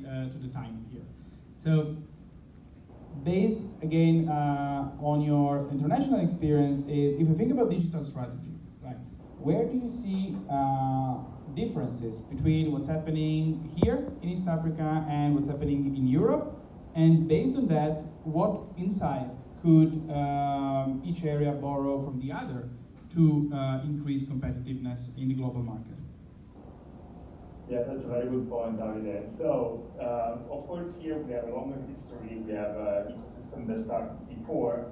to the time here. So, based again on your international experience, is if you think about digital strategy, right? Where do you see differences between what's happening here in East Africa and what's happening in Europe? And based on that, what insights could each area borrow from the other to increase competitiveness in the global market? Yeah, that's a very good point, Davide. So, of course, here we have a longer history. We have an ecosystem that started before,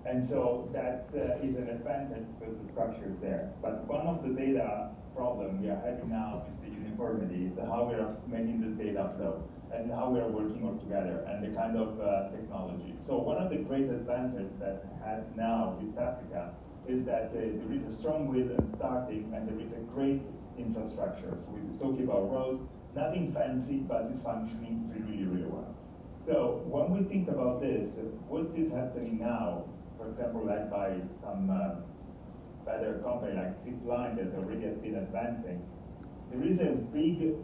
and so that is an advantage because the structure is there. But one of the data problem we are having now is the uniformity, how we are making this data flow, and how we are working all together, and the kind of technology. So one of the great advantages that has now East Africa is that there is a strong will and starting, and there is a great infrastructure. So we're talking about roads, nothing fancy, but it's functioning really, really well. So when we think about this, what is happening now, for example, led by some better company like Zipline that already has been advancing, there is a big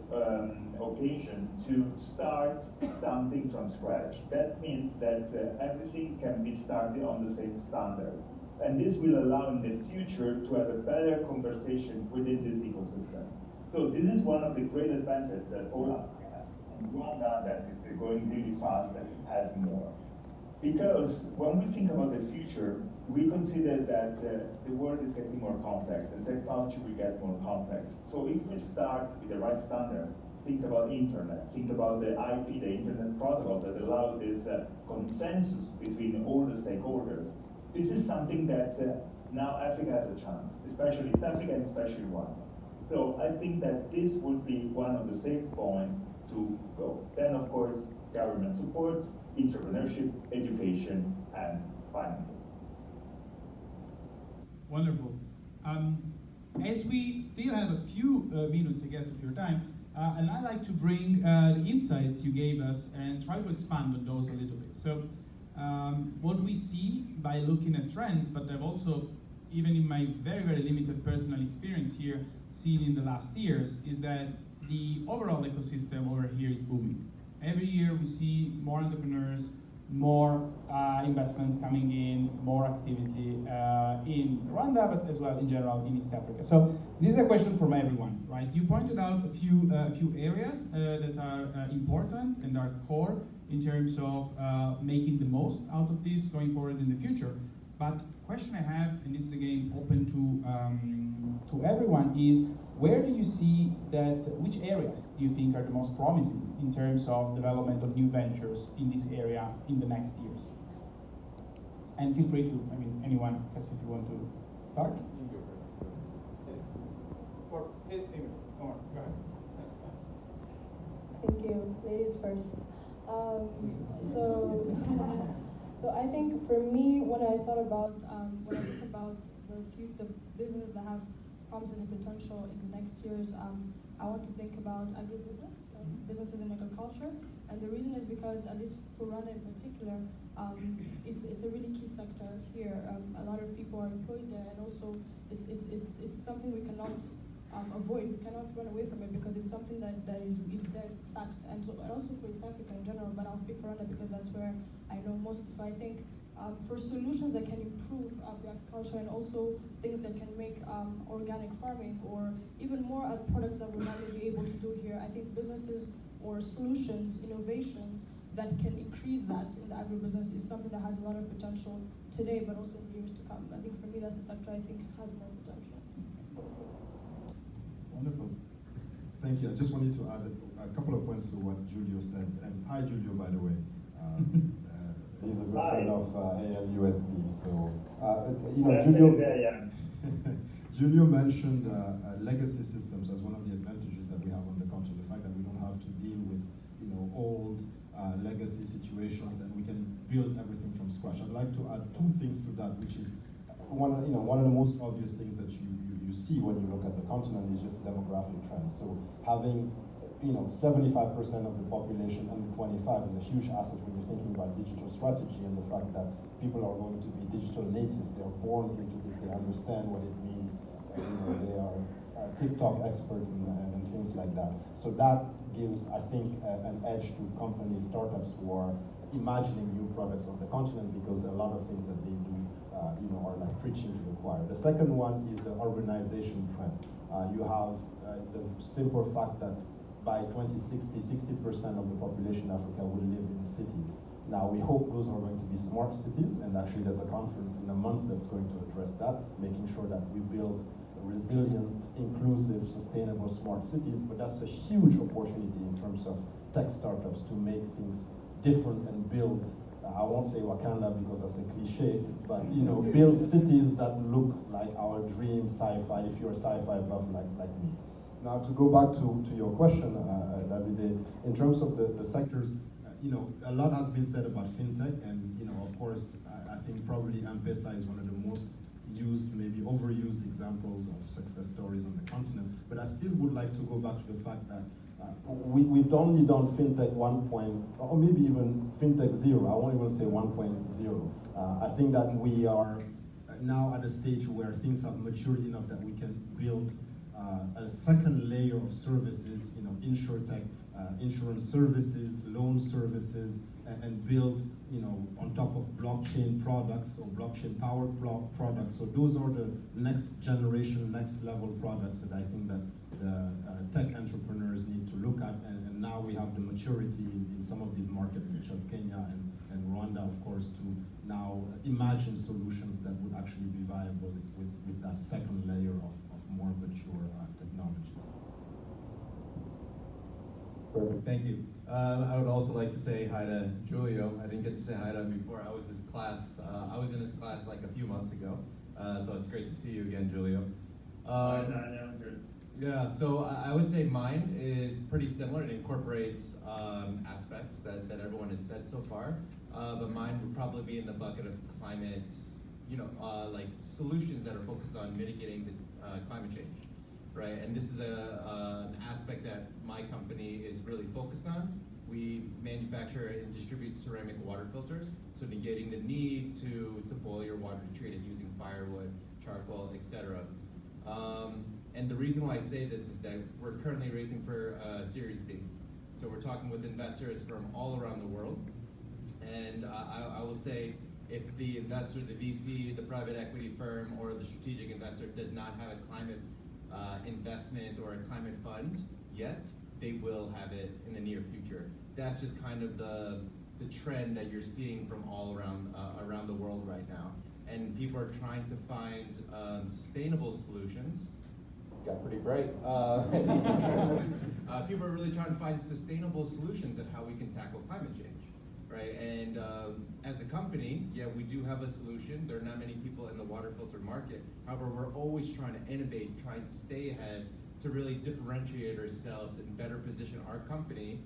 occasion to start something from scratch. That means that everything can be started on the same standard. And this will allow in the future to have a better conversation within this ecosystem. So this is one of the great advantages that all Africa has. And Rwanda, that is going really fast, and has more. Because when we think about the future, we consider that the world is getting more complex and technology will get more complex. So if we start with the right standards, think about internet, think about the IP, the internet protocol that allows this consensus between all the stakeholders. This is something that now Africa has a chance, especially East Africa and especially Rwanda. So I think that this would be one of the safe points to go. Then of course, government support, entrepreneurship, education, and financing. Wonderful. As we still have a few minutes, I guess, of your time, and I'd like to bring the insights you gave us and try to expand on those a little bit. So, what we see by looking at trends, but I've also, even in my very, very limited personal experience here, seen in the last years, is that the overall ecosystem over here is booming. Every year we see more entrepreneurs, more investments coming in, more activity in Rwanda, but as well in general in East Africa. So this is a question from everyone, right? You pointed out a few areas that are important and are core in terms of making the most out of this going forward in the future. But question I have, and this is again open to everyone, is where do you see that, which areas do you think are the most promising in terms of development of new ventures in this area in the next years? And feel free to, anyone, if you want to start. Go ahead. Thank you. Ladies first. So I think for me, when I think about the businesses that have promising potential in the next years, I want to think about agribusiness, businesses in agriculture, and the reason is because, at least for Rwanda in particular, it's a really key sector here. A lot of people are employed there, and also it's something we cannot avoid. We cannot run away from it because it's something that is there, it's a fact, and also for East Africa in general. But I'll speak for Rwanda because that's where I know most. So I think for solutions that can improve the agriculture and also things that can make organic farming or even more products that we're not going to be able to do here, I think businesses or solutions, innovations that can increase that in the agribusiness is something that has a lot of potential today, but also in the years to come. I think for me, that's a sector I think has more potential. Wonderful. Thank you. I just wanted to add a couple of points to what Giulio said. And hi, Giulio, by the way. He's a good friend of ALUSB. So, Giulio mentioned legacy systems as one of the advantages that we have on the continent. The fact that we don't have to deal with, old legacy situations, and we can build everything from scratch. I'd like to add two things to that, which is one of the most obvious things that you see when you look at the continent is just demographic trends. So having 75% of the population under 25 is a huge asset when you're thinking about digital strategy and the fact that people are going to be digital natives. They are born into this, they understand what it means, they are TikTok expert and things like that. So that gives, I think, an edge to companies, startups who are imagining new products on the continent, because a lot of things that they do, are like preaching to the choir. The second one is the urbanization trend. You have the simple fact that by 2060, 60% of the population in Africa will live in cities. Now, we hope those are going to be smart cities, and actually there's a conference in a month that's going to address that, making sure that we build resilient, inclusive, sustainable, smart cities. But that's a huge opportunity in terms of tech startups to make things different and build, I won't say Wakanda because that's a cliche, but build cities that look like our dream sci-fi, if you're a sci-fi buff like me. Now, to go back to your question, Davide, in terms of the sectors, a lot has been said about fintech, and of course, I think probably M-Pesa is one of the most used, maybe overused examples of success stories on the continent. But I still would like to go back to the fact that we've only done fintech 1 or maybe even fintech 0. I won't even say 1.0. I think that we are now at a stage where things have matured enough that we can build a second layer of services, insurtech, insurance services, loan services, and build, on top of blockchain products or blockchain-powered products. So those are the next generation, next level products that I think that the tech entrepreneurs need to look at. And now we have the maturity in some of these markets, such as Kenya and Rwanda, of course, to now imagine solutions that would actually be viable with that second layer of more mature technologies. Perfect, thank you. I would also like to say hi to Giulio. I didn't get to say hi to him before. I was in his class like a few months ago, so it's great to see you again, Giulio. Hi, Daniel. Good. Yeah, so I would say mine is pretty similar. It incorporates aspects that everyone has said so far, but mine would probably be in the bucket of climate, like solutions that are focused on mitigating the climate change. Right, and this is an aspect that my company is really focused on. We manufacture and distribute ceramic water filters, so negating the need to boil your water to treat it using firewood, charcoal, etc. And the reason why I say this is that we're currently raising for Series B. So we're talking with investors from all around the world. And I will say, if the investor, the VC, the private equity firm, or the strategic investor does not have a climate investment or a climate fund yet, they will have it in the near future. That's just kind of the trend that you're seeing from all around the world right now. And people are trying to find sustainable solutions. Got pretty bright. People are really trying to find sustainable solutions at how we can tackle climate change. Right, and as a company, yeah, we do have a solution. There are not many people in the water filter market. However, we're always trying to innovate, trying to stay ahead, to really differentiate ourselves and better position our company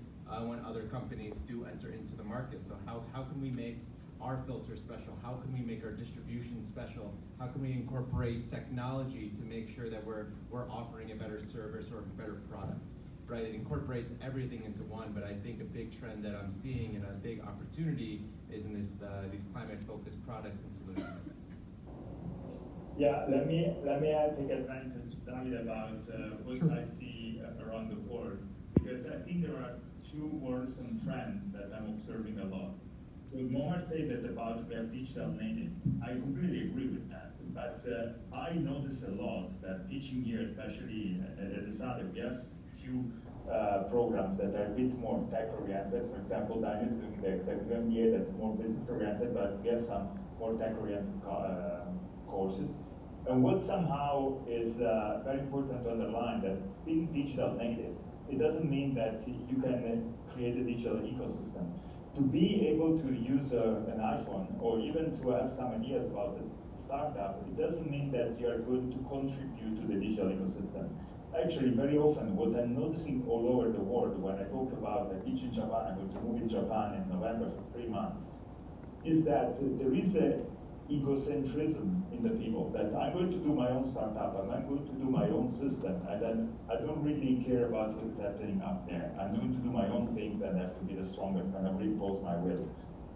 when other companies do enter into the market. So how can we make our filter special? How can we make our distribution special? How can we incorporate technology to make sure that we're offering a better service or a better product? Right, it incorporates everything into one, but I think a big trend that I'm seeing and a big opportunity is in these climate-focused products and solutions. Yeah, let me take advantage, David, about what I see around the world, because I think there are two worrisome trends that I'm observing a lot. So Momar said that about we are digital native. I completely agree with that, but I notice a lot that teaching here, especially at the SADC, we have few programs that are a bit more tech-oriented. For example, Daniel is doing the MBA that's more business-oriented, but we have some more tech-oriented courses. And what somehow is very important to underline, that being digital native, it doesn't mean that you can create a digital ecosystem. To be able to use an iPhone, or even to have some ideas about the startup, it doesn't mean that you are going to contribute to the digital ecosystem. Actually, very often, what I'm noticing all over the world when I talk about the teach in Japan, I'm going to move in Japan in November for 3 months, is that there is a egocentrism in the people, that I'm going to do my own startup, and I'm going to do my own system, and then I don't really care about what's happening up there. I'm going to do my own things and have to be the strongest, and I will impose my will.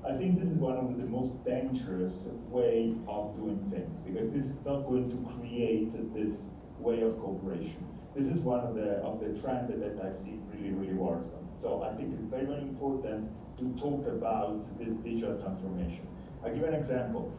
I think this is one of the most dangerous way of doing things, because this is not going to create this way of cooperation. This is one of the trends that I see really worrisome. So I think it's very important to talk about this digital transformation. I'll give an example.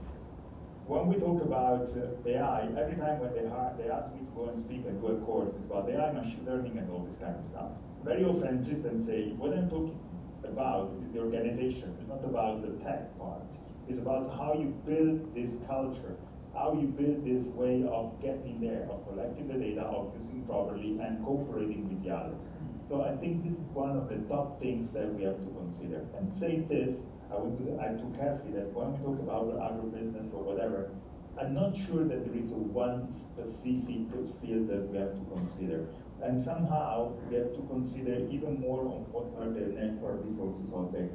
When we talk about AI, every time when they ask me to go and speak and do a course, it's about AI, machine learning, and all this kind of stuff. Very often systems say, what I'm talking about is the organization. It's not about the tech part. It's about how you build this culture, how you build this way of getting there, of collecting the data, of using properly, and cooperating with the others. So I think this is one of the top things that we have to consider. And say this, I want to add to Cassie that when we talk about agribusiness or whatever, I'm not sure that there is one specific field that we have to consider. And somehow we have to consider even more on what are the natural resources of the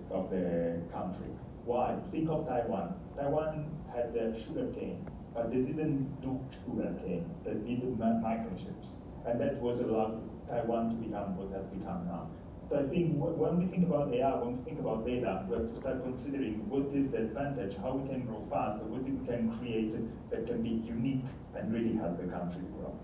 country. Why? Think of Taiwan. Taiwan had the sugar cane, but they didn't do sugar cane. They did microchips. And that was allowed Taiwan to become what has become now. So I think when we think about AI, when we think about data, we have to start considering what is the advantage, how we can grow fast, or what we can create that can be unique and really help the country to grow.